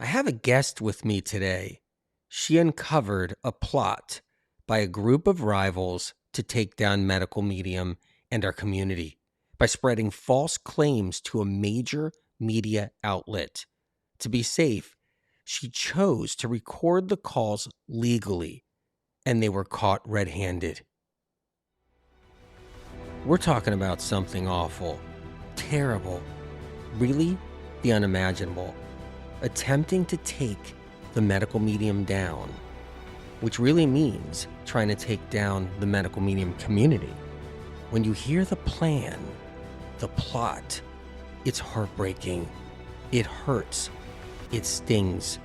I have a guest with me today. She uncovered a plot by a group of rivals to take down Medical Medium and our community by spreading false claims to a major media outlet. To be safe, she chose to record the calls legally, and they were caught red handed. We're talking about something awful, terrible, really the unimaginable. Attempting to take the Medical Medium down, which really means trying to take down the Medical Medium community. When you hear the plan, the plot, it's heartbreaking. It hurts. It stings.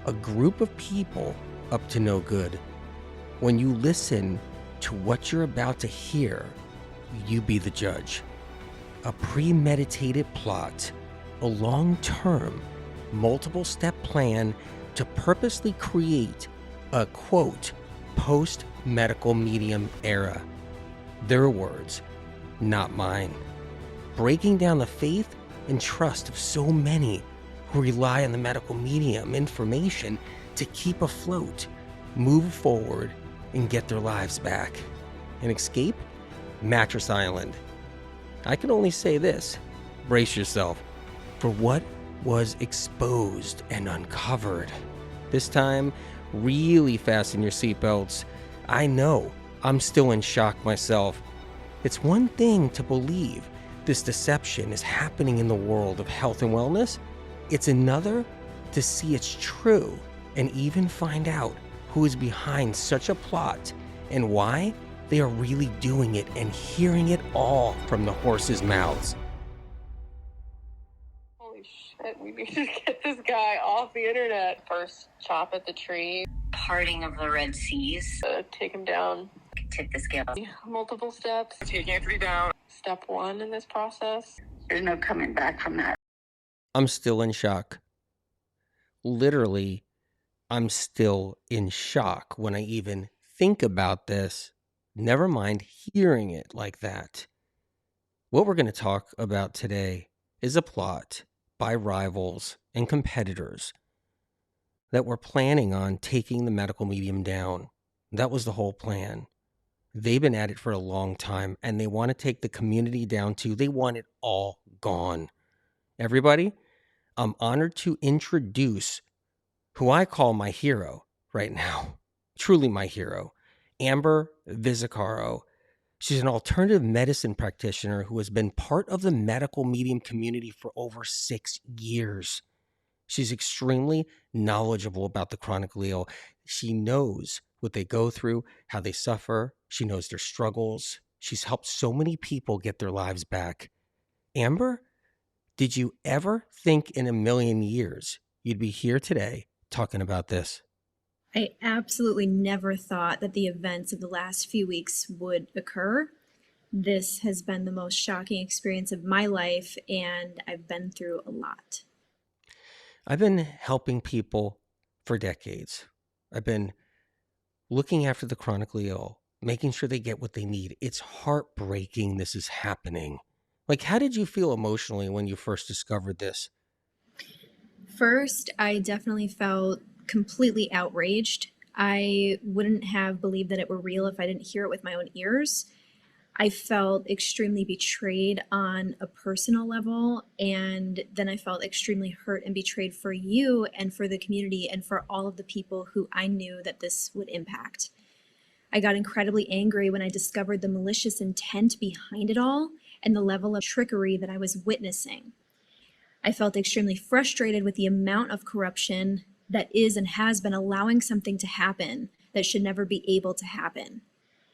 A group of people up to no good. When you listen to what you're about to hear, you be the judge. A premeditated plot, a long-term, multiple-step plan to purposely create a, quote, post-Medical Medium era. Their words, not mine. Breaking down the faith and trust of so many who rely on the Medical Medium information to keep afloat, move forward, and get their lives back. An escape? Mattress Island. I can only say this, brace yourself for what was exposed and uncovered. This time, really fasten your seatbelts. I know I'm still in shock myself. It's one thing to believe this deception is happening in the world of health and wellness. It's another to see it's true and even find out who is behind such a plot and why they are really doing it and hearing it all from the horses' mouths. Holy shit, we need to get this guy off the internet. First, chop at the tree. Parting of the Red Seas. Take him down. Tip the scale. Multiple steps. Taking Anthony down. Step one in this process. There's no coming back from that. I'm still in shock. Literally, I'm still in shock when I even think about this. Never mind hearing it like that. What we're going to talk about today is a plot by rivals and competitors that were planning on taking the Medical Medium down. That was the whole plan. They've been at it for a long time, and they want to take the community down too. They want it all gone. Everybody, I'm honored to introduce who I call my hero right now. Truly my hero. Amber Visacaro. She's an alternative medicine practitioner who has been part of the Medical Medium community for over 6 years. She's extremely knowledgeable about the chronically ill. She knows what they go through, how they suffer. She knows their struggles. She's helped so many people get their lives back. Amber, did you ever think in a million years you'd be here today talking about this? I absolutely never thought that the events of the last few weeks would occur. This has been the most shocking experience of my life, and I've been through a lot. I've been helping people for decades. I've been looking after the chronically ill, making sure they get what they need. It's heartbreaking this is happening. Like, how did you feel emotionally when you first discovered this? First, I definitely felt completely outraged. I wouldn't have believed that it were real if I didn't hear it with my own ears. I felt extremely betrayed on a personal level, and then I felt extremely hurt and betrayed for you and for the community and for all of the people who I knew that this would impact. I got incredibly angry when I discovered the malicious intent behind it all and the level of trickery that I was witnessing. I felt extremely frustrated with the amount of corruption that is and has been allowing something to happen that should never be able to happen.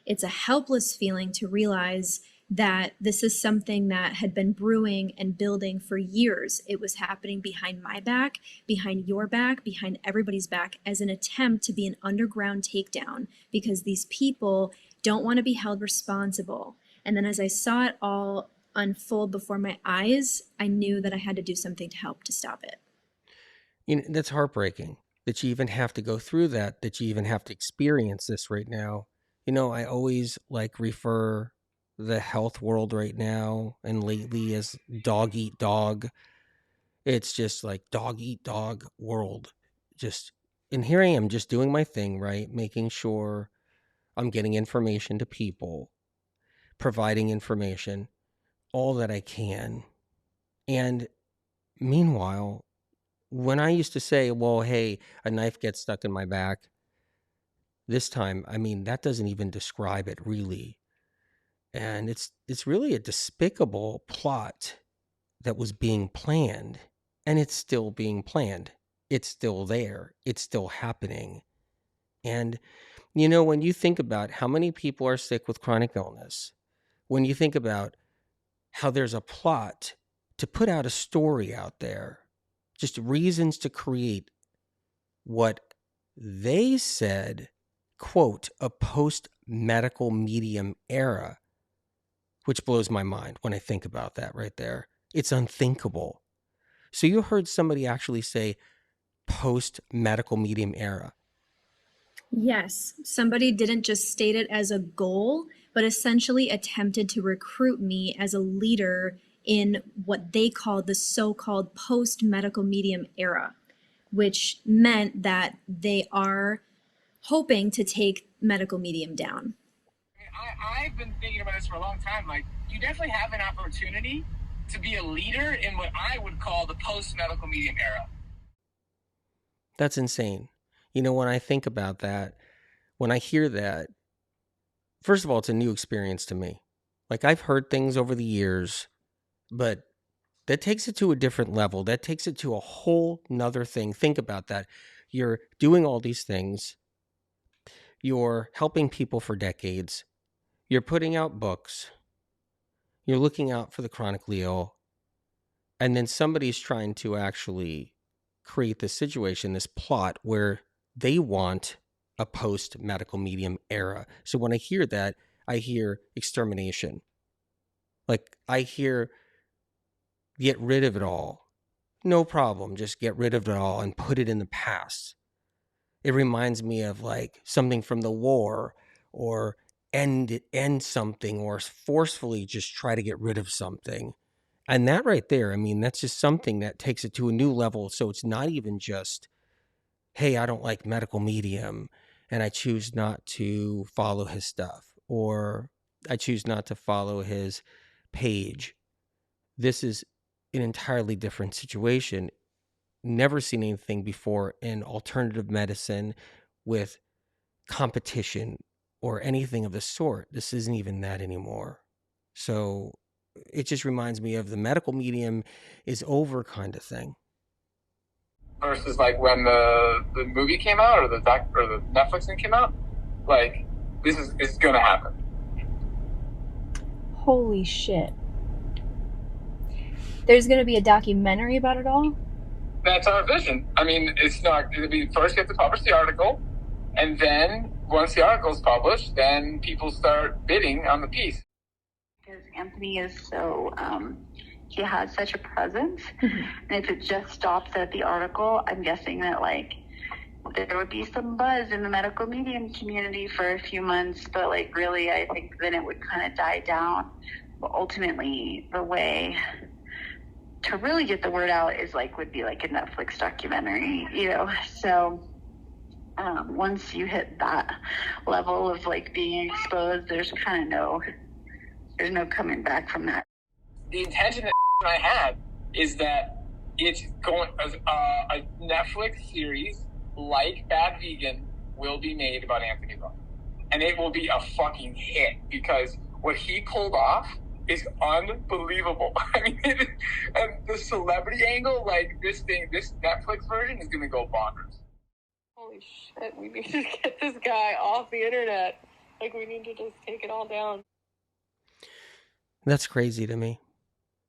It's a helpless feeling to realize that this is something that had been brewing and building for years. It was happening behind my back, behind your back, behind everybody's back as an attempt to be an underground takedown because these people don't want to be held responsible. And then as I saw it all unfold before my eyes, I knew that I had to do something to help to stop it. That's heartbreaking that you even have to go through that you even have to experience this right now. I always refer the health world right now and lately as dog eat dog. It's just like dog eat dog world. Just, and here I am just doing my thing, right? Making sure I'm getting information to people, providing information, all that I can. And meanwhile, when I used to say, well, hey, a knife gets stuck in my back, this time, I mean, that doesn't even describe it really. And it's really a despicable plot that was being planned, and it's still being planned. It's still there. It's still happening. And when you think about how many people are sick with chronic illness, when you think about how there's a plot to put out a story out there, just reasons to create what they said, quote, a post-medical medium era, which blows my mind when I think about that right there. It's unthinkable. So you heard somebody actually say post-medical medium era. Yes, somebody didn't just state it as a goal, but essentially attempted to recruit me as a leader in what they called the so-called post-medical medium era, which meant that they are hoping to take medical medium down. I've been thinking about this for a long time. Like, you definitely have an opportunity to be a leader in what I would call the post-medical medium era. That's insane. When I think about that, when I hear that, first of all, it's a new experience to me. Like, I've heard things over the years, but that takes it to a different level. That takes it to a whole nother thing. Think about that. You're doing all these things. You're helping people for decades. You're putting out books. You're looking out for the chronically ill. And then somebody's trying to actually create this situation, this plot where they want a post-medical medium era. So when I hear that, I hear extermination. Like, I hear get rid of it all. No problem. Just get rid of it all and put it in the past. It reminds me of like something from the war, or end something, or forcefully just try to get rid of something. And that right there, I mean, that's just something that takes it to a new level. So it's not even just, hey, I don't like medical medium and I choose not to follow his stuff, or I choose not to follow his page. This is an entirely different situation. Never seen anything before in alternative medicine with competition or anything of the sort. This isn't even that anymore. So it just reminds me of the medical medium is over kind of thing. Versus like when the movie came out, or the Netflix thing came out, like, this is gonna happen. Holy shit. There's going to be a documentary about it all? That's our vision. I mean, it's not. We first get to publish the article, and then once the article is published, then people start bidding on the piece. Because Anthony is so, he has such a presence. And if it just stops at the article, I'm guessing that, like, there would be some buzz in the medical medium community for a few months, but, like, really, I think then it would kind of die down. But ultimately, the way to really get the word out is, like, would be like a Netflix documentary, So once you hit that level of, like, being exposed, there's no coming back from that. The intention that I had is that it's going a Netflix series like Bad Vegan will be made about Anthony Brown, and it will be a fucking hit because what he pulled off is unbelievable. I mean, and the celebrity angle, like, this Netflix version is gonna go bonkers. Holy shit, we need to get this guy off the internet. Like, we need to just take it all down. That's crazy to me,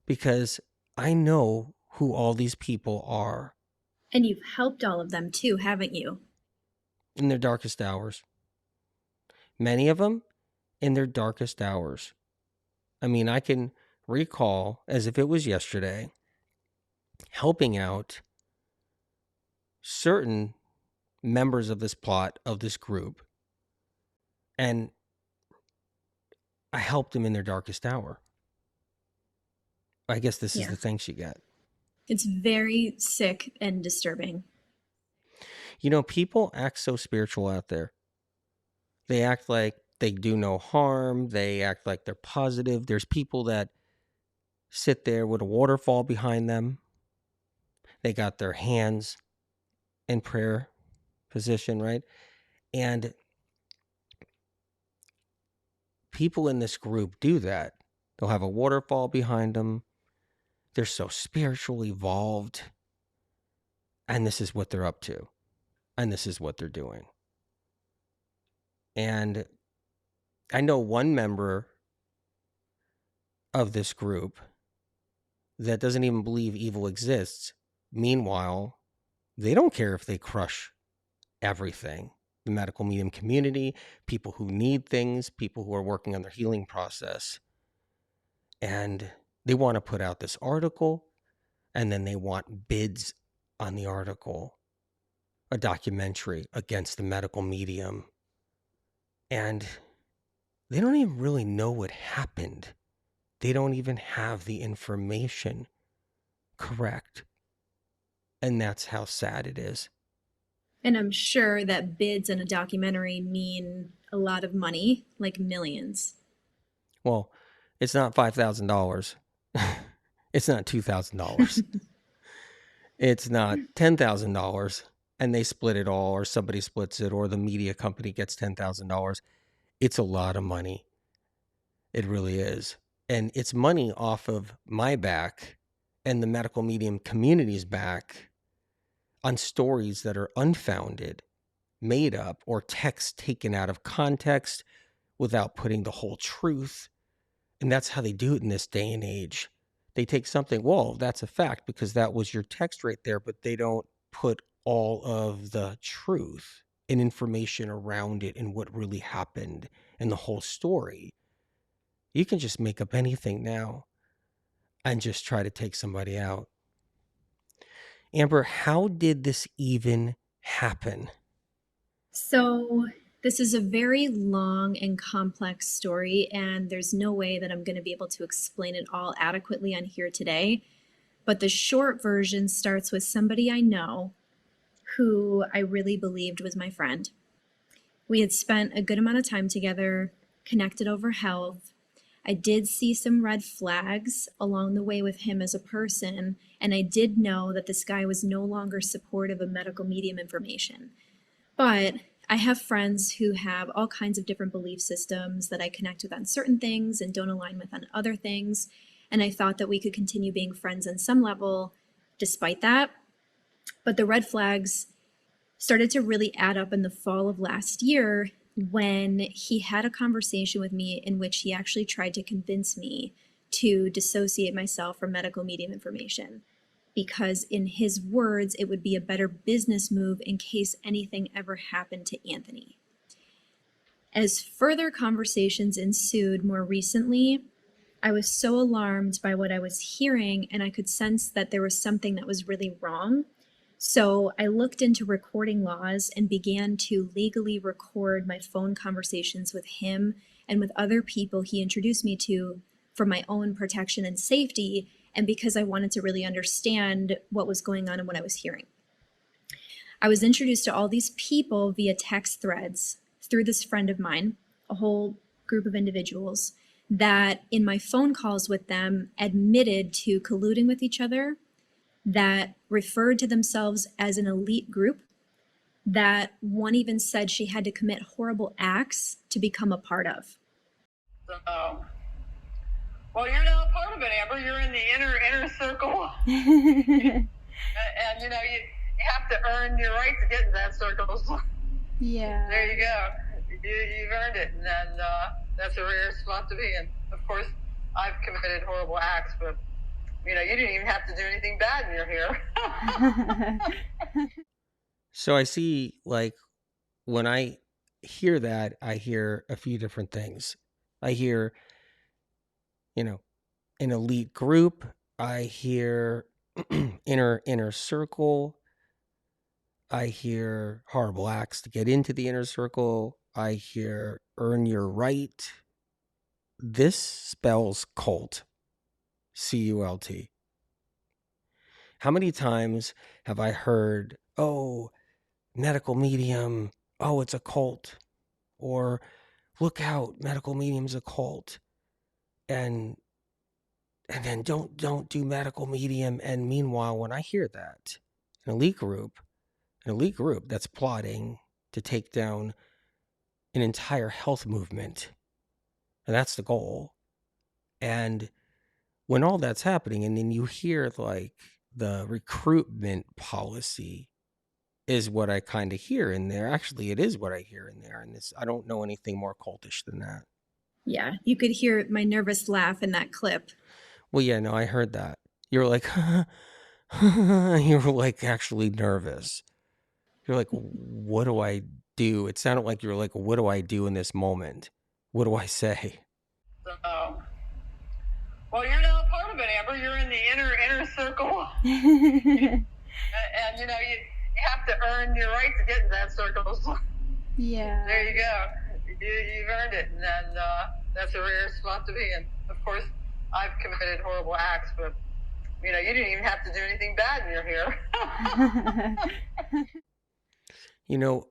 because I know who all these people are. And you've helped all of them too, haven't you? In their darkest hours. Many of them in their darkest hours. I mean, I can recall, as if it was yesterday, helping out certain members of this plot, of this group, and I helped them in their darkest hour. I guess this is the thanks you get. It's very sick and disturbing. You know, people act so spiritual out there. They act like they do no harm. They act like they're positive. There's people that sit there with a waterfall behind them. They got their hands in prayer position, right? And people in this group do that. They'll have a waterfall behind them. They're so spiritually evolved. And this is what they're up to. And this is what they're doing. And I know one member of this group that doesn't even believe evil exists. Meanwhile, they don't care if they crush everything. The medical medium community, people who need things, people who are working on their healing process. And they want to put out this article, and then they want bids on the article, a documentary against the medical medium. And they don't even really know what happened. They don't even have the information correct. And that's how sad it is. And I'm sure that bids in a documentary mean a lot of money, like millions. Well, it's not $5,000. It's not $2,000. It's not $10,000 and they split it all, or somebody splits it, or the media company gets $10,000. It's a lot of money. It really is. And it's money off of my back and the medical medium community's back on stories that are unfounded, made up, or text taken out of context without putting the whole truth. And that's how they do it in this day and age. They take something, well, that's a fact because that was your text right there, but they don't put all of the truth and information around it and what really happened and the whole story. You can just make up anything now and just try to take somebody out. Amber, how did this even happen? So, this is a very long and complex story, and there's no way that I'm going to be able to explain it all adequately on here today. But the short version starts with somebody I know who I really believed was my friend. We had spent a good amount of time together, connected over health. I did see some red flags along the way with him as a person, and I did know that this guy was no longer supportive of medical medium information. But I have friends who have all kinds of different belief systems that I connect with on certain things and don't align with on other things. And I thought that we could continue being friends on some level despite that. But the red flags started to really add up in the fall of last year when he had a conversation with me in which he actually tried to convince me to dissociate myself from medical medium information. Because in his words, it would be a better business move in case anything ever happened to Anthony. As further conversations ensued more recently, I was so alarmed by what I was hearing, and I could sense that there was something that was really wrong. So I looked into recording laws and began to legally record my phone conversations with him and with other people he introduced me to for my own protection and safety, and because I wanted to really understand what was going on and what I was hearing. I was introduced to all these people via text threads through this friend of mine, a whole group of individuals that in my phone calls with them admitted to colluding with each other, that referred to themselves as an elite group, that one even said she had to commit horrible acts to become a part of. So, well, you're now a part of it, Amber. You're in the inner circle. And you know, you have to earn your right to get in that circle. So Yeah. there you go. You've earned it, and that's a rare spot to be in. Of course, I've committed horrible acts, but you know, you didn't even have to do anything bad, and you're here. So I see, like, when I hear that, I hear a few different things. I hear, you know, an elite group. I hear inner circle. I hear horrible acts to get into the inner circle. I hear earn your right. This spells cult. CULT. How many times have I heard, oh, medical medium, oh, it's a cult, or look out, medical medium's a cult, and then don't do medical medium. And meanwhile, when I hear that, an elite group that's plotting to take down an entire health movement, and that's the goal. And when all that's happening, and then you hear like the recruitment policy is what I kind of hear in there. Actually, it is what I hear in there. And I don't know anything more cultish than that. Yeah, you could hear my nervous laugh in that clip. Well, yeah, no, I heard that. You were like, you were like actually nervous. You're like, what do I do? It sounded like you were like, what do I do in this moment? What do I say? So, well, you're now a part of it, Amber. You're in the inner circle. And you know, you have to earn your right to get in that circle. So Yeah. there you go. You've earned it, and that's a rare spot to be in. Of course, I've committed horrible acts, but you know, you didn't even have to do anything bad, and you're here. You know,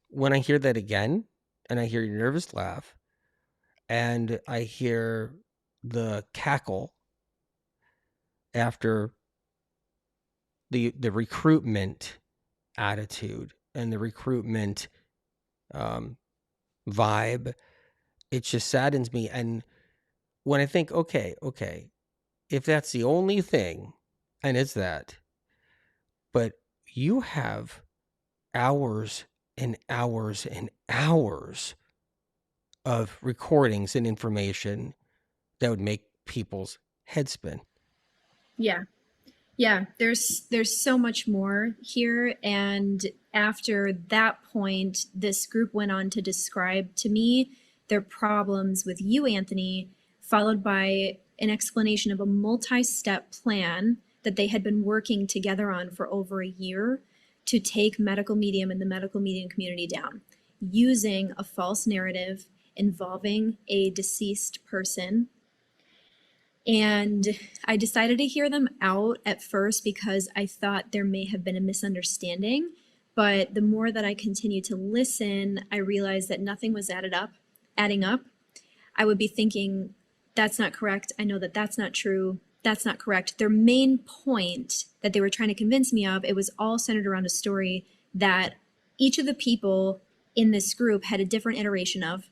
when I hear that again, and I hear your nervous laugh, and I hear the cackle after the recruitment attitude and the recruitment vibe, it just saddens me. And when I think, okay, if that's the only thing, and it's that, but you have hours and hours and hours of recordings and information that would make people's heads spin. Yeah, there's so much more here. And after that point, this group went on to describe to me their problems with you, Anthony, followed by an explanation of a multi-step plan that they had been working together on for over a year to take medical medium and the medical medium community down, using a false narrative involving a deceased person. And I decided to hear them out at first because I thought there may have been a misunderstanding. But the more that I continued to listen, I realized that nothing was adding up. I would be thinking, that's not correct. I know that that's not true. That's not correct. Their main point that they were trying to convince me of, it was all centered around a story that each of the people in this group had a different iteration of.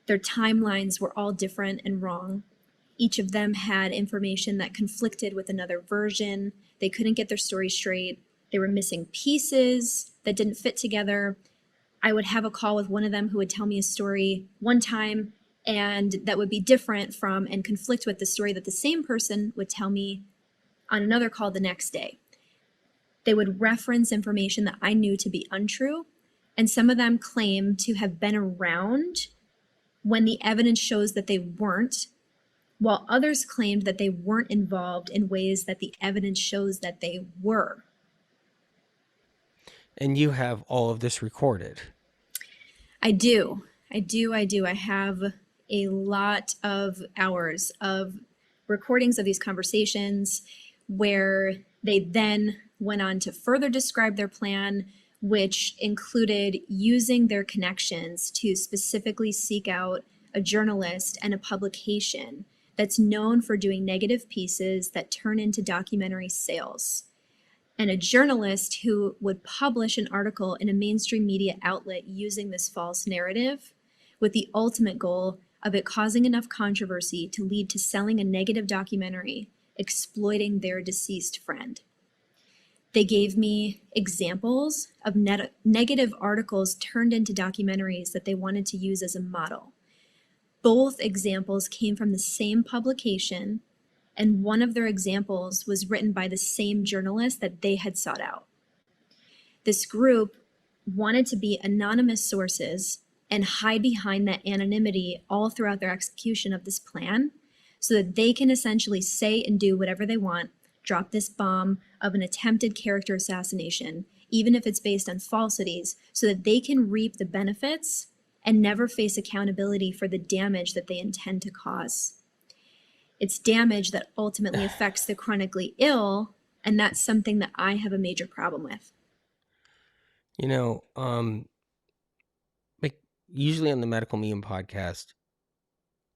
Their timelines were all different and wrong. Each of them had information that conflicted with another version. They couldn't get their story straight. They were missing pieces that didn't fit together. I would have a call with one of them who would tell me a story one time, and that would be different from and conflict with the story that the same person would tell me on another call the next day. They would reference information that I knew to be untrue, and some of them claim to have been around when the evidence shows that they weren't, while others claimed that they weren't involved in ways that the evidence shows that they were. And you have all of this recorded. I do. I have a lot of hours of recordings of these conversations where they then went on to further describe their plan, which included using their connections to specifically seek out a journalist and a publication that's known for doing negative pieces that turn into documentary sales, and a journalist who would publish an article in a mainstream media outlet using this false narrative with the ultimate goal of it causing enough controversy to lead to selling a negative documentary exploiting their deceased friend. They gave me examples of negative articles turned into documentaries that they wanted to use as a model. Both examples came from the same publication, and one of their examples was written by the same journalist that they had sought out. This group wanted to be anonymous sources and hide behind that anonymity all throughout their execution of this plan so that they can essentially say and do whatever they want, drop this bomb of an attempted character assassination, even if it's based on falsities, so that they can reap the benefits and never face accountability for the damage that they intend to cause. It's damage that ultimately affects the chronically ill And that's something that I have a major problem with. You know, like usually on the Medical Medium podcast,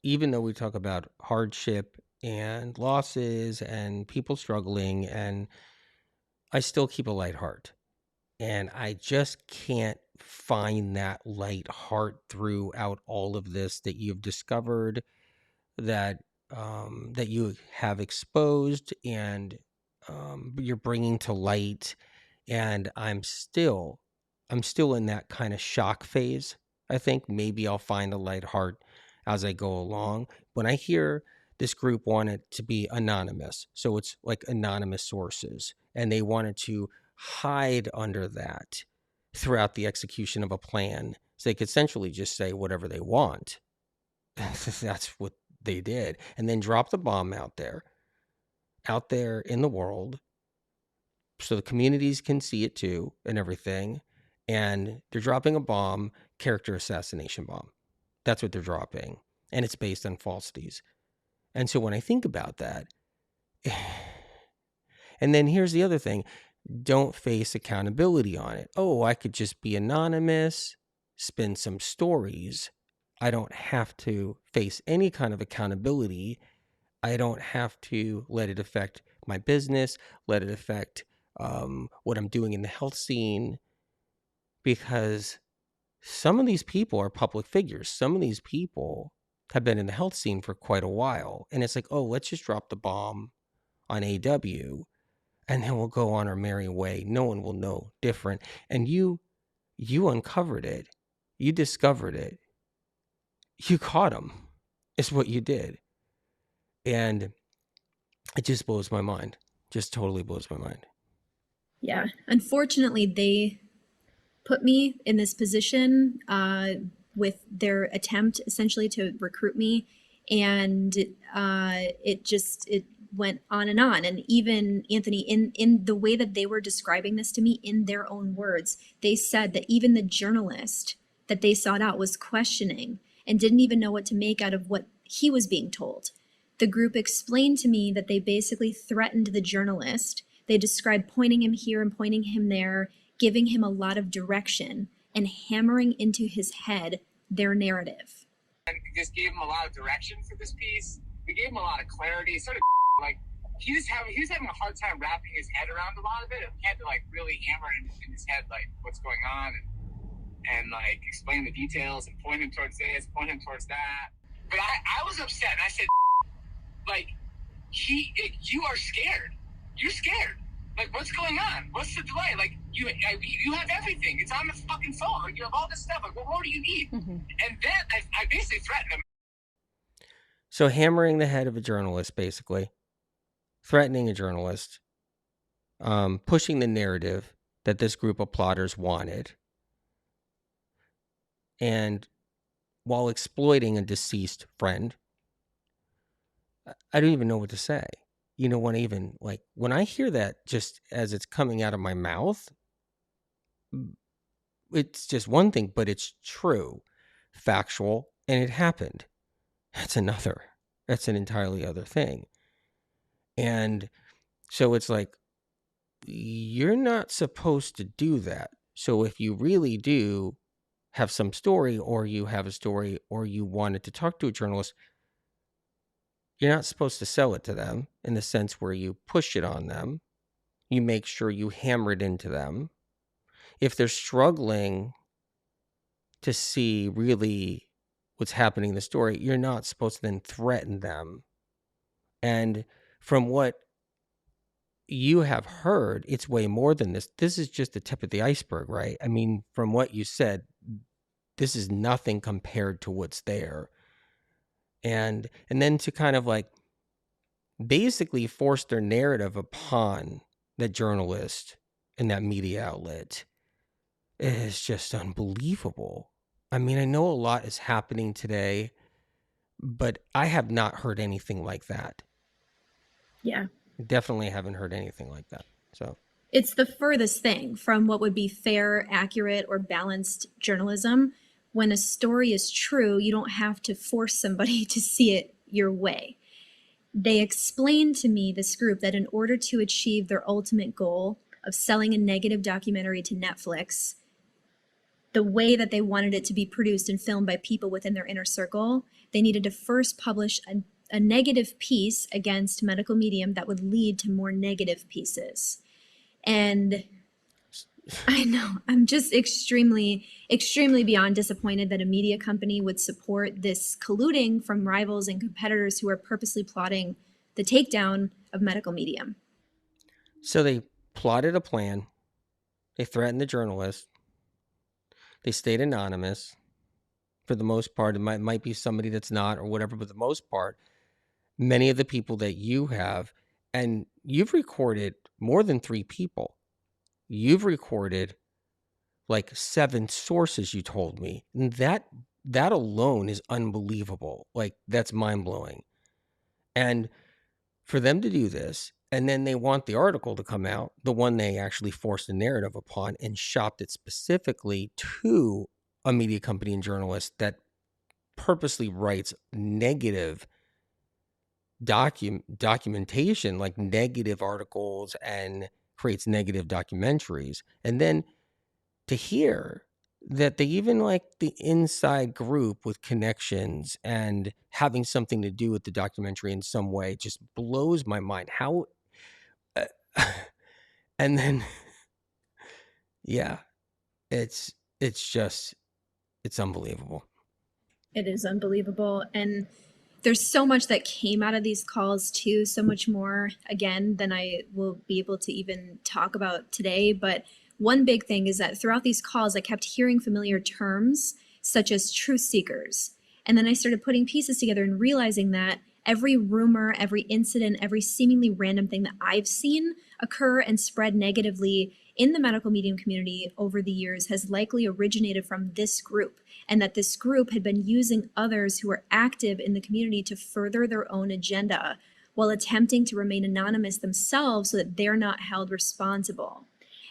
even though we talk about hardship and losses and people struggling, and I still keep a light heart. And I just can't find that light heart throughout all of this that you've discovered, that that you have exposed, and you're bringing to light. And I'm still in that kind of shock phase. I think maybe I'll find a light heart as I go along. When I hear this group wanted to be anonymous, so it's like anonymous sources, and they wanted to hide under that throughout the execution of a plan, so they could essentially just say whatever they want. That's what they did, and then drop the bomb out there in the world, so the communities can see it too and everything. And they're dropping a bomb, character assassination bomb. That's what they're dropping, and it's based on falsities. And so when I think about that, and then here's the other thing, don't face accountability on it. Oh, I could just be anonymous, spin some stories. I don't have to face any kind of accountability. I don't have to let it affect my business, let it affect what I'm doing in the health scene, because some of these people are public figures. Some of these people have been in the health scene for quite a while. And it's like, oh, let's just drop the bomb on AW, and then we'll go on our merry way. No one will know different. And you uncovered it. You discovered it. You caught them, is what you did. And it just blows my mind. Just totally blows my mind. Yeah. Unfortunately, they put me in this position with their attempt essentially to recruit me. And it went on and on. And even Anthony, in the way that they were describing this to me in their own words, they said that even the journalist that they sought out was questioning and didn't even know what to make out of what he was being told. The group explained to me that they basically threatened the journalist. They described pointing him here and pointing him there, giving him a lot of direction and hammering into his head their narrative. And we just gave him a lot of direction for this piece. We gave him a lot of clarity. Sort of like he was having a hard time wrapping his head around a lot of it. He had to like really hammer it in his head like what's going on and like explain the details and point him towards this, point him towards that. But I was upset and I said, like, you are scared. You're scared. Like, what's going on? What's the delay? Like, you have everything. It's on the fucking phone. Like, you have all this stuff. Like, what more do you need? Mm-hmm. And then I basically threatened him. So hammering the head of a journalist, basically. Threatening a journalist. Pushing the narrative that this group of plotters wanted. And while exploiting a deceased friend. I don't even know what to say. You know, when I hear that just as it's coming out of my mouth, it's just one thing, but it's true, factual, and it happened. That's an entirely other thing. And so it's like, you're not supposed to do that. So if you really do have some story, or you have a story, or you wanted to talk to a journalist, you're not supposed to sell it to them in the sense where you push it on them. You make sure you hammer it into them. If they're struggling to see really what's happening in the story, you're not supposed to then threaten them. And from what you have heard, it's way more than this. This is just the tip of the iceberg, right? I mean, from what you said, this is nothing compared to what's there. And then to kind of like basically force their narrative upon that journalist and that media outlet is just unbelievable. I mean, I know a lot is happening today, but I have not heard anything like that. Yeah. Definitely haven't heard anything like that. So it's the furthest thing from what would be fair, accurate, or balanced journalism. When a story is true, you don't have to force somebody to see it your way. They explained to me, this group, that in order to achieve their ultimate goal of selling a negative documentary to Netflix, the way that they wanted it to be produced and filmed by people within their inner circle, they needed to first publish a negative piece against Medical Medium that would lead to more negative pieces. And I know, I'm just extremely, extremely beyond disappointed that a media company would support this colluding from rivals and competitors who are purposely plotting the takedown of Medical Medium. So they plotted a plan. They threatened the journalist. They stayed anonymous for the most part. It might be somebody that's not or whatever, but the most part, many of the people that you have, and you've recorded more than 3 people. You've recorded like 7 sources, you told me. And that alone is unbelievable. Like, that's mind-blowing. And for them to do this, and then they want the article to come out, the one they actually forced a narrative upon and shopped it specifically to a media company and journalist that purposely writes negative documentation, like negative articles, and creates negative documentaries. And then to hear that they even like the inside group with connections and having something to do with the documentary in some way just blows my mind. How and then yeah, it's unbelievable. It is unbelievable. And there's so much that came out of these calls too, so much more, again, than I will be able to even talk about today. But one big thing is that throughout these calls, I kept hearing familiar terms such as truth seekers. And then I started putting pieces together and realizing that every rumor, every incident, every seemingly random thing that I've seen occur and spread negatively in the medical medium community over the years has likely originated from this group, and that this group had been using others who are active in the community to further their own agenda while attempting to remain anonymous themselves so that they're not held responsible.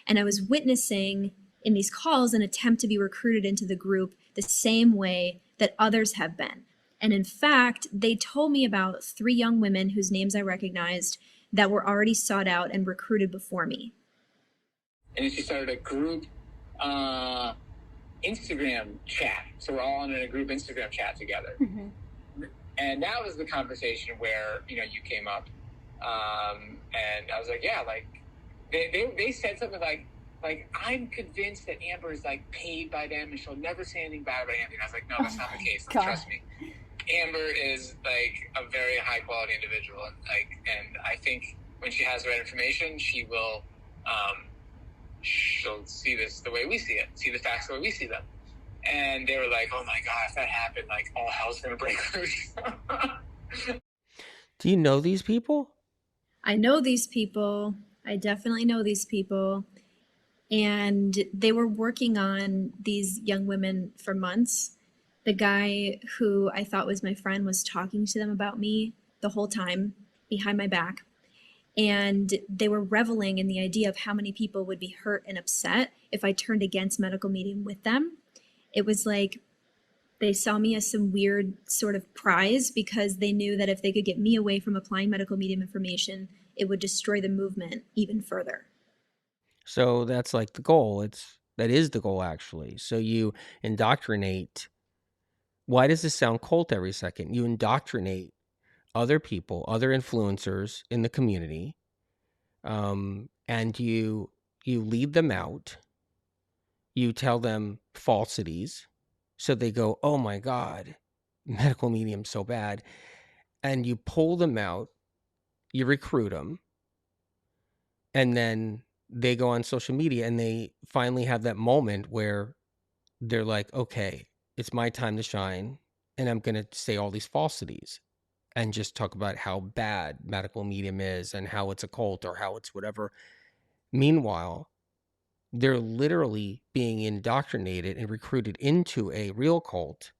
And I was witnessing in these calls an attempt to be recruited into the group the same way that others have been. And in fact, they told me about 3 young women whose names I recognized that were already sought out and recruited before me. And then she started a group Instagram chat. So we're all in a group Instagram chat together. Mm-hmm. And that was the conversation where, you came up. And I was like, yeah, like, they said something like, I'm convinced that Amber is, like, paid by them and she'll never say anything bad about Anthony. I was like, no, that's not the case. Like, trust me. Amber is, like, a very high-quality individual. And I think when she has the right information, she will... she'll see this the way we see it, see the facts the way we see them. And they were like, oh my God, if that happened, like, all hell's gonna break loose. Do you know these people? I know these people. I definitely know these people. And they were working on these young women for months. The guy who I thought was my friend was talking to them about me the whole time behind my back. And they were reveling in the idea of how many people would be hurt and upset if I turned against Medical Medium with them. It was like they saw me as some weird sort of prize because they knew that if they could get me away from applying Medical Medium information, it would destroy the movement even further. So that's like the goal. That is the goal, actually. So you indoctrinate. Why does this sound cult every second? You indoctrinate other people, other influencers in the community, and you lead them out. You tell them falsities, so they go, oh my God, Medical Medium's so bad. And you pull them out, you recruit them, and then they go on social media and they finally have that moment where they're like, okay, it's my time to shine, and I'm going to say all these falsities and just talk about how bad Medical Medium is and how it's a cult or how it's whatever. Meanwhile, they're literally being indoctrinated and recruited into a real cult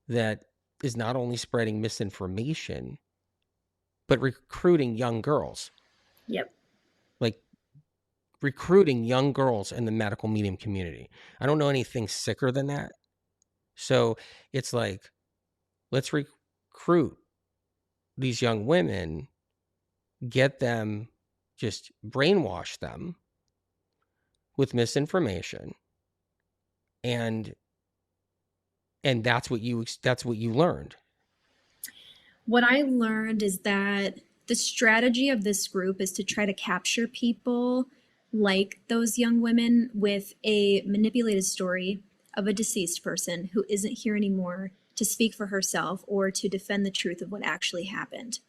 that is not only spreading misinformation, but recruiting young girls. Yep. Like recruiting young girls in the Medical Medium community. I don't know anything sicker than that. So it's like, let's recruit these young women, get them, just brainwash them with misinformation, and that's what you learned. What I learned is that the strategy of this group is to try to capture people like those young women with a manipulated story of a deceased person who isn't here anymore to speak for herself or to defend the truth of what actually happened.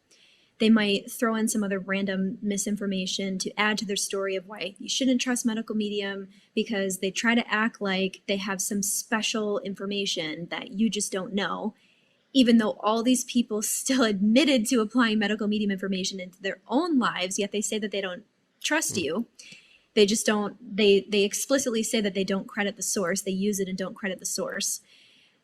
They might throw in some other random misinformation to add to their story of why you shouldn't trust medical medium, because they try to act like they have some special information that you just don't know, even though all these people still admitted to applying medical medium information into their own lives, yet they say that they don't trust you. They just don't, they explicitly say that they don't credit the source. They use it and don't credit the source.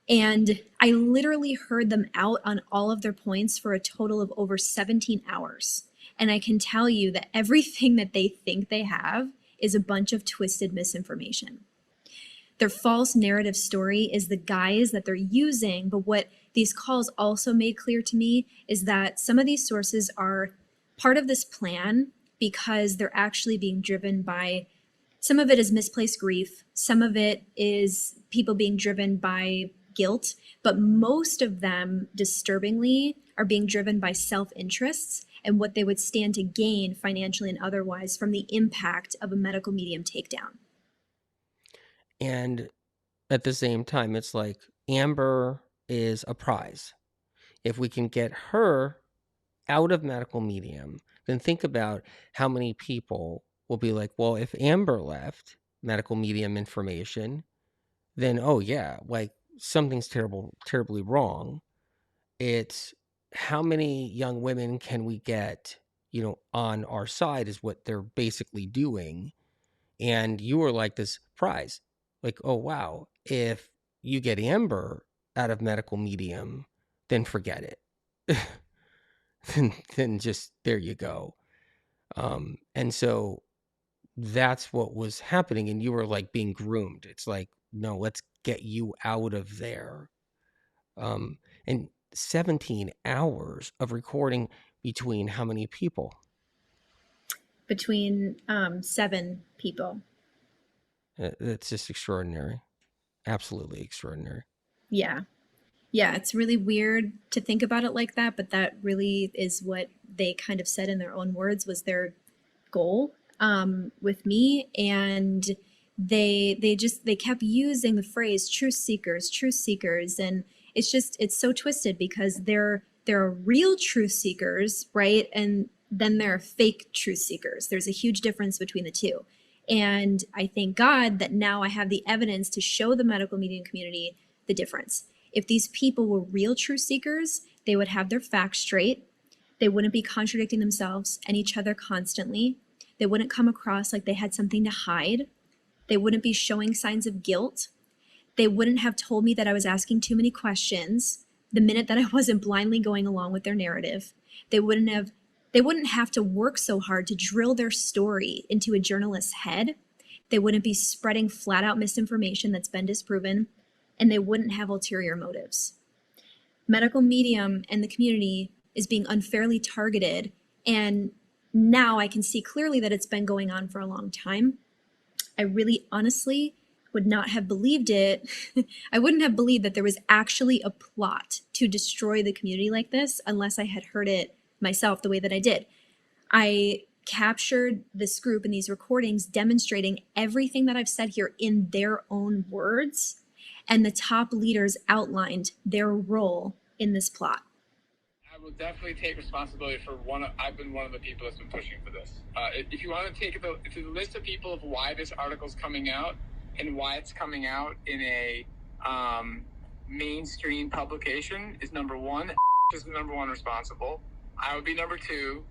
And I literally heard them out on all of their points for a total of over 17 hours. And I can tell you that everything that they think they have is a bunch of twisted misinformation. Their false narrative story is the guise that they're using. But what these calls also made clear to me is that some of these sources are part of this plan because they're actually being driven by, some of it is misplaced grief, some of it is people being driven by guilt, but most of them, disturbingly, are being driven by self-interests and what they would stand to gain financially and otherwise from the impact of a medical medium takedown. And at the same time, it's like Amber is a prize. If we can get her out of medical medium, then think about how many people will be like, well, if Amber left medical medium information, then, oh yeah, like something's terribly wrong. It's how many young women can we get, on our side is what they're basically doing. And you were like this prize, like, oh wow, if you get Amber out of medical medium, then forget it. then just, there you go. And so that's what was happening. And you were like being groomed. It's like, no, let's get you out of there. And 17 hours of recording between how many people? Between 7 people. It's just extraordinary. Absolutely extraordinary. Yeah, it's really weird to think about it like that, but that really is what they kind of said in their own words was their goal with me. And they kept using the phrase truth seekers, and it's so twisted because there are real truth seekers, right? And then there are fake truth seekers. There's a huge difference between the two. And I thank God that now I have the evidence to show the medical medium community the difference. If these people were real truth seekers, they would have their facts straight. They wouldn't be contradicting themselves and each other constantly. They wouldn't come across like they had something to hide. They wouldn't be showing signs of guilt. They wouldn't have told me that I was asking too many questions the minute that I wasn't blindly going along with their narrative. They wouldn't have to work so hard to drill their story into a journalist's head. They wouldn't be spreading flat out misinformation that's been disproven, and they wouldn't have ulterior motives. Medical medium and the community is being unfairly targeted, and now I can see clearly that it's been going on for a long time. I really honestly would not have believed it. I wouldn't have believed that there was actually a plot to destroy the community like this unless I had heard it myself the way that I did. I captured this group in these recordings demonstrating everything that I've said here in their own words, and the top leaders outlined their role in this plot. I will definitely take responsibility for I've been one of the people that's been pushing for this. If you want to take the list of people of why this article's coming out and why it's coming out in a mainstream publication is number one. Is the number one responsible. I would be number 2.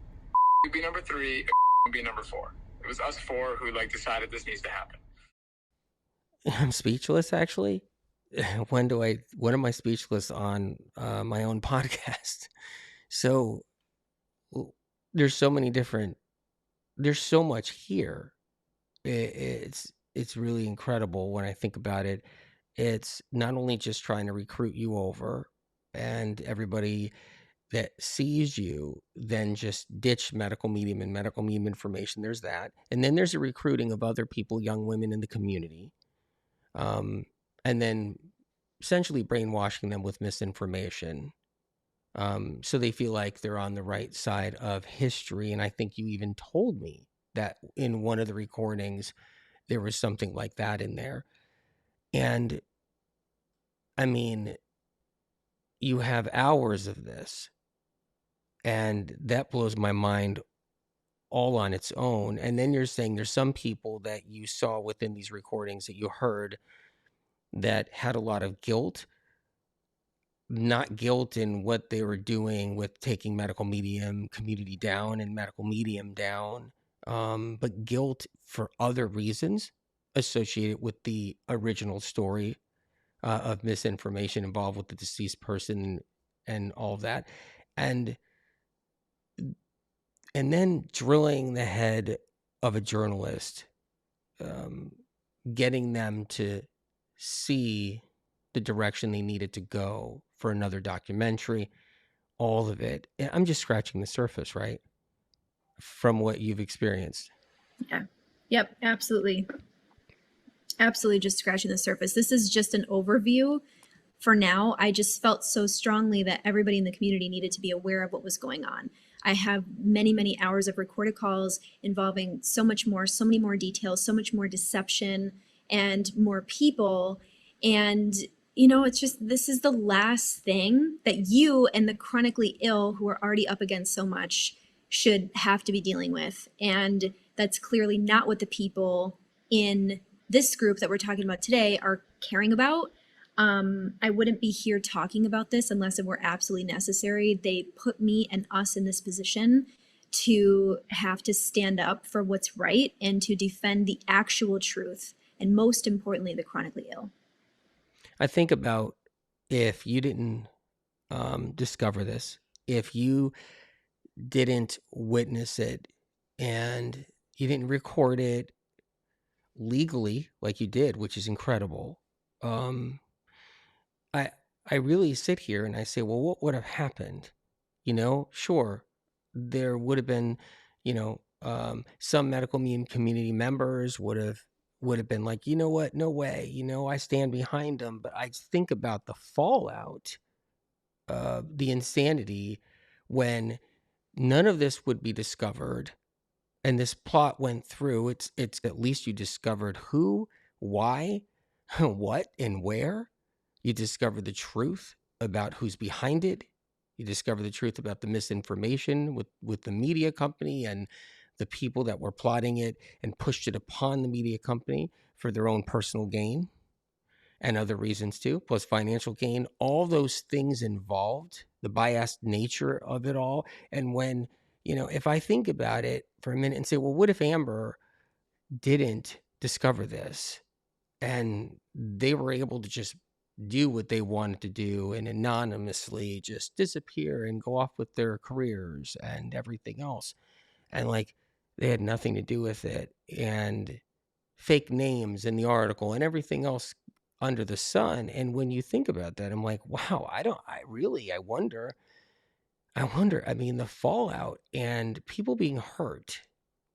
Would be number 3. Would be number 4. It was us 4 who decided this needs to happen. I'm speechless, actually. When am I speechless on my own podcast? So there's so much here. It's really incredible when I think about it. It's not only just trying to recruit you over and everybody that sees you then just ditch medical medium and medical medium information. There's that. And then there's a recruiting of other people, young women in the community, and then essentially brainwashing them with misinformation. So they feel like they're on the right side of history. And I think you even told me that in one of the recordings, there was something like that in there. And I mean, you have hours of this, and that blows my mind all on its own. And then you're saying there's some people that you saw within these recordings that you heard that had a lot of guilt, not guilt in what they were doing with taking medical medium community down and medical medium down, but guilt for other reasons associated with the original story of misinformation involved with the deceased person and all of that. And then drilling the head of a journalist, getting them to see the direction they needed to go for another documentary, all of it. I'm just scratching the surface, right? From what you've experienced. Yeah. Yep. Absolutely. Absolutely. Just scratching the surface. This is just an overview for now. I just felt so strongly that everybody in the community needed to be aware of what was going on. I have many, many hours of recorded calls involving so much more, so many more details, so much more deception and more people. And, you know, it's just, this is the last thing that you and the chronically ill who are already up against so much should have to be dealing with. And that's clearly not what the people in this group that we're talking about today are caring about. I wouldn't be here talking about this unless it were absolutely necessary. They put me and us in this position to have to stand up for what's right and to defend the actual truth, and most importantly, the chronically ill. I think about if you didn't discover this, if you didn't witness it and you didn't record it legally like you did, which is incredible. I really sit here and I say, well, what would have happened? You know, sure, there would have been, you know, some medical community members would have been like, you know what, no way, you know, I stand behind them. But I think about the fallout, the insanity, when none of this would be discovered and this plot went through. It's at least you discovered who, why, what, and where. You discover the truth about who's behind it. You discover the truth about the misinformation with the media company and the people that were plotting it and pushed it upon the media company for their own personal gain and other reasons too, plus financial gain, all those things involved, the biased nature of it all. And when, you know, if I think about it for a minute and say, well, what if Amber didn't discover this and they were able to just do what they wanted to do and anonymously just disappear and go off with their careers and everything else, and like they had nothing to do with it, and fake names in the article and everything else under the sun. And when you think about that, I'm like, wow, I wonder, I mean, the fallout and people being hurt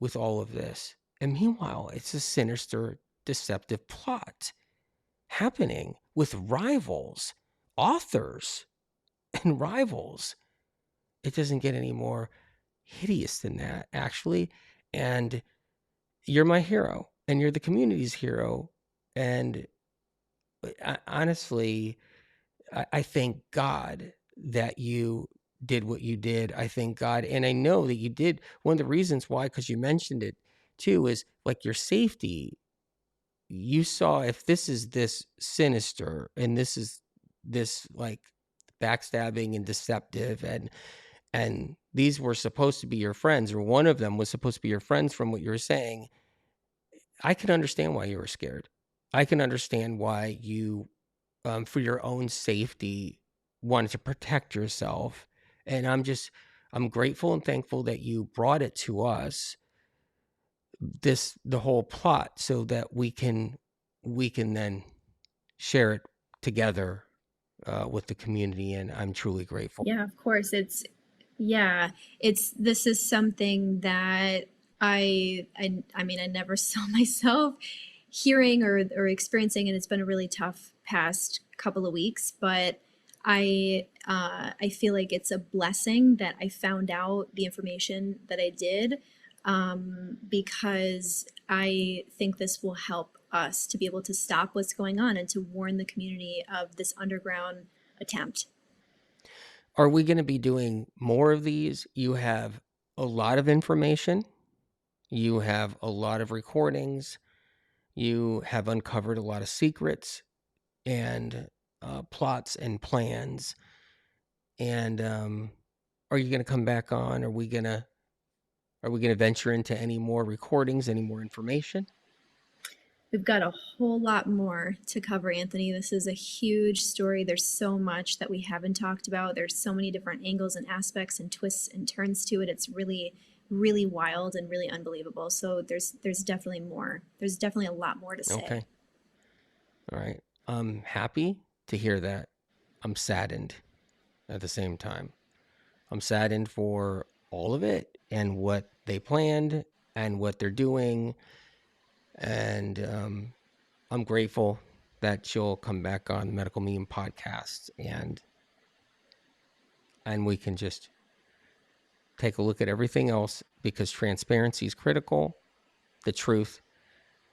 with all of this. And meanwhile, it's a sinister, deceptive plot happening with rivals, authors and rivals. It doesn't get any more hideous than that, actually. And you're my hero and you're the community's hero. And honestly, I thank God that you did what you did. I thank God. And I know that you did. One of the reasons why, because you mentioned it too, is like your safety. You saw if this is this sinister and this is this like backstabbing and deceptive, and these were supposed to be your friends, or one of them was supposed to be your friends from what you were saying, I can understand why you were scared. I can understand why you, for your own safety, wanted to protect yourself. And I'm grateful and thankful that you brought it to us, the whole plot, so that we can then share it together with the community, and I'm truly grateful. Yeah, of course. This is something that I mean, I never saw myself hearing or experiencing, and it's been a really tough past couple of weeks, but I feel like it's a blessing that I found out the information that I did, because I think this will help us to be able to stop what's going on and to warn the community of this underground attempt. Are we going to be doing more of these? You have a lot of information. You have a lot of recordings. You have uncovered a lot of secrets and plots and plans. And are you going to come back on? Are we going to venture into any more recordings, any more information? We've got a whole lot more to cover, Anthony. This is a huge story. There's so much that we haven't talked about. There's so many different angles and aspects and twists and turns to it. It's really, really wild and really unbelievable. So there's definitely more. There's definitely a lot more to say. Okay. All right. I'm happy to hear that. I'm saddened at the same time. I'm saddened for all of it and what they planned and what they're doing. And I'm grateful that you'll come back on the Medical Medium podcast and we can just take a look at everything else, because transparency is critical. The truth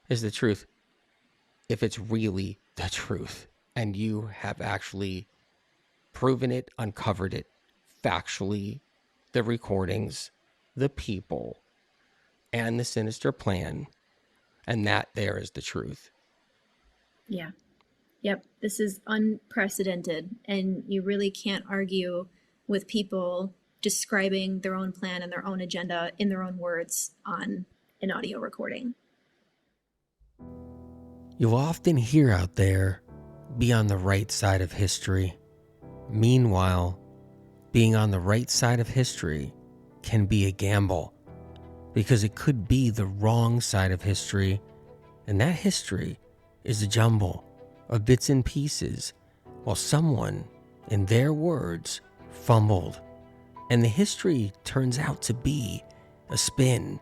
is the truth if it's really the truth and you have actually proven it, uncovered it factually, the recordings, the people, and the sinister plan, and that there is the truth. Yeah. Yep. This is unprecedented, and you really can't argue with people describing their own plan and their own agenda in their own words on an audio recording. You'll often hear out there, be on the right side of history. Meanwhile, being on the right side of history can be a gamble, because it could be the wrong side of history, and that history is a jumble of bits and pieces, while someone, in their words, fumbled, and the history turns out to be a spin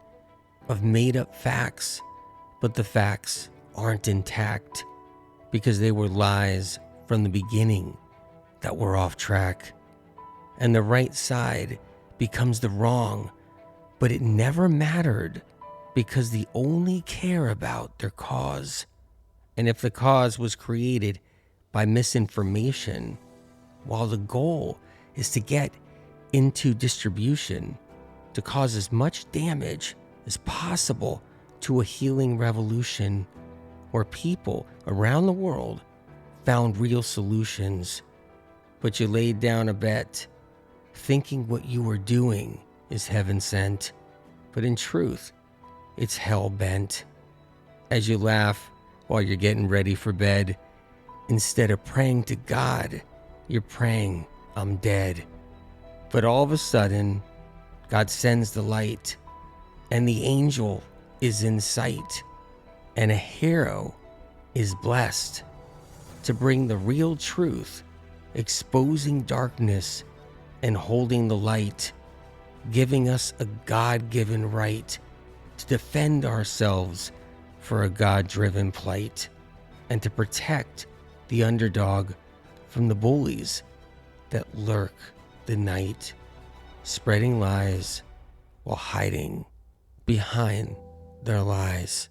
of made-up facts, but the facts aren't intact because they were lies from the beginning that were off track, and the right side becomes the wrong, but it never mattered because they only care about their cause. And if the cause was created by misinformation, while the goal is to get into distribution to cause as much damage as possible to a healing revolution where people around the world found real solutions, but you laid down a bet thinking what you were doing is heaven sent, but in truth, it's hell bent. As you laugh while you're getting ready for bed, instead of praying to God, you're praying, I'm dead. But all of a sudden, God sends the light, and the angel is in sight, and a hero is blessed to bring the real truth, exposing darkness and holding the light, giving us a God-given right to defend ourselves for a God-driven plight, and to protect the underdog from the bullies that lurk the night, spreading lies while hiding behind their lies.